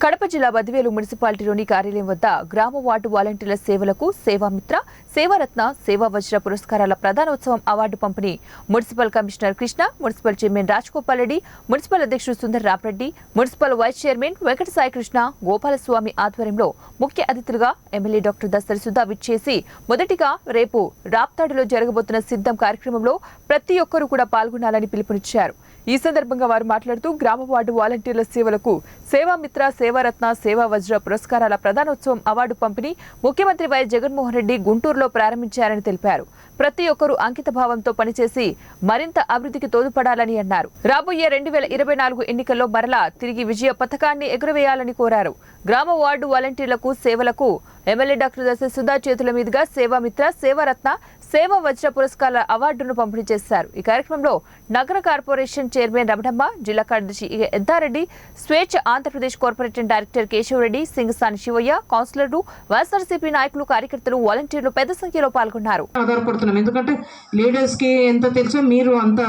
కడప జిల్లా బద్వేలు మున్సిపాలిటీలోని కార్యాలయం వద్ద గ్రామ వార్డు వాలంటీర్ల సేవలకు సేవామిత్ర, సేవారత్న, సేవా వజ్ర పురస్కారాల ప్రధానోత్సవం అవార్డు పంపిణీ municipal commissioner Krishna, municipal chairman Rajagopal Reddy, municipal అధ్యక్షుడు Sundar Ramareddy, municipal vice chairman Venkata Sai Krishna, Gopalaswamy ఆధ్వర్యంలో ముఖ్య అతిథులుగా ఎమ్మెల్యే డాక్టర్ దస్తరి సుధా విచ్చేసి మొదటిగా రేపు రాప్తాడులో జరగబోతున్న సిద్ధం కార్యక్రమంలో ప్రతి ఒక్కరూ కూడా పాల్గొనాలని పిలుపునిచ్చారు. ఈ సందర్భంగా వారు మాట్లాడుతూ గ్రామ వార్డు వాలంటీర్ల సేవలకు సేవామిత్ర, సేవారత్న, సేవా వజ్ర పురస్కారాల ప్రధానోత్సవం అవార్డు పంపిణీ ముఖ్యమంత్రి వైఎస్ జగన్మోహన్ రెడ్డి గుంటూరులో ప్రారంభించారని తెలిపారు. ప్రతి ఒక్కరూ అంకిత భావంతో పనిచేసి మరింత అభివృద్ధికి తోడ్పడాలని అన్నారు. రాబోయే 2024 ఎన్నికల్లో మరలా తిరిగి విజయ పథకాన్ని ఎగురవేయాలని కోరారు. గ్రామ వార్డు వాలంటీర్లకు సేవలకు ఎమ్మెల్యే డాక్టర్ దస్తరి సుధా చేతుల మీదుగా సేవామిత్ర, సేవారత్న, సేవా వజ్ర పురస్కారాల అవార్డును పంపిణీ చేశారు. ఈ కార్యక్రమంలో నగర కార్పొరేషన్ చైర్మన్ రమణమ్మ, జిల్లా కార్యదర్శి ఎద్దారెడ్డి, స్వేచ్ఛ ఆంధ్రప్రదేశ్ కార్పొరేషన్ డైరెక్టర్ కేశవరెడ్డి, సింగసాని శివయ్య, కౌన్సిలర్లు, వైఎస్ఆర్సీపీ నాయకులు, కార్యకర్తలు, వాలంటీర్లు పెద్ద సంఖ్యలో పాల్గొన్నారు. ఆధారపడుతున్నాం, ఎందుకంటే లీడర్స్ కి ఎంత తెలుసో మీరు అంత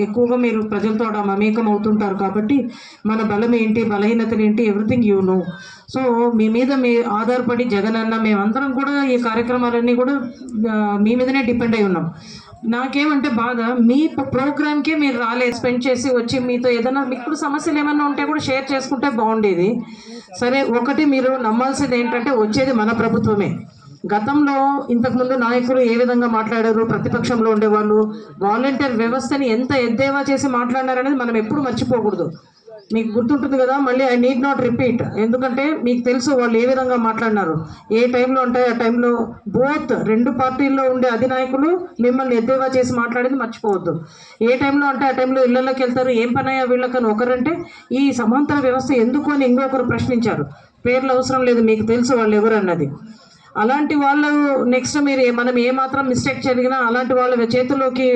ఎక్కువగా మీరు ప్రజలతో మమేకం అవుతుంటారు కాబట్టి మన బలం ఏంటి, బలహీనతలు ఏంటి, ఎవ్రీథింగ్ యూ నో. సో మీ మీద ఆధారపడి జగన్ అన్న మేమందరం కూడా ఈ కార్యక్రమాలన్నీ కూడా మీ మీదనే డిపెండ్ అయి ఉన్నాం. నాకేమంటే బాధ, మీ ప్రోగ్రామ్కే మీరు రాలేదు, స్పెండ్ చేసి వచ్చి మీతో ఏదైనా మీకు సమస్యలు ఏమైనా ఉంటే కూడా షేర్ చేసుకుంటే బాగుండేది. సరే, ఒకటి మీరు నమ్మాల్సింది ఏంటంటే వచ్చేది మన ప్రభుత్వమే. గతంలో ఇంతకుముందు నాయకులు ఏ విధంగా మాట్లాడారు, ప్రతిపక్షంలో ఉండేవాళ్ళు వాలంటీర్ వ్యవస్థని ఎంత ఎద్దేవా చేసి మాట్లాడారనేది మనం ఎప్పుడు మర్చిపోకూడదు. మీకు గుర్తుంటుంది కదా, మళ్ళీ ఐ నీడ్ నాట్ రిపీట్, ఎందుకంటే మీకు తెలుసు వాళ్ళు ఏ విధంగా మాట్లాడినారు. ఏ టైంలో అంటే ఆ టైంలో బోత్ రెండు పార్టీల్లో ఉండే అధినాయకులు మిమ్మల్ని ఎద్దేవా చేసి మాట్లాడేది మర్చిపోవద్దు. ఏ టైంలో అంటే ఆ టైంలో ఇళ్లలోకి వెళ్తారు, ఏం పనయ్యా వీళ్ళకని ఒకరంటే ఈ సమాంతర వ్యవస్థ ఎందుకు అని ఇంకొకరు ప్రశ్నించారు. పేర్లు అవసరం లేదు, మీకు తెలుసు వాళ్ళు ఎవరు అన్నది. అలాంటి వాళ్ళు నెక్స్ట్ మీరు మనం ఏమాత్రం మిస్టేక్ జరిగినా అలాంటి వాళ్ళ చేతుల్లోకి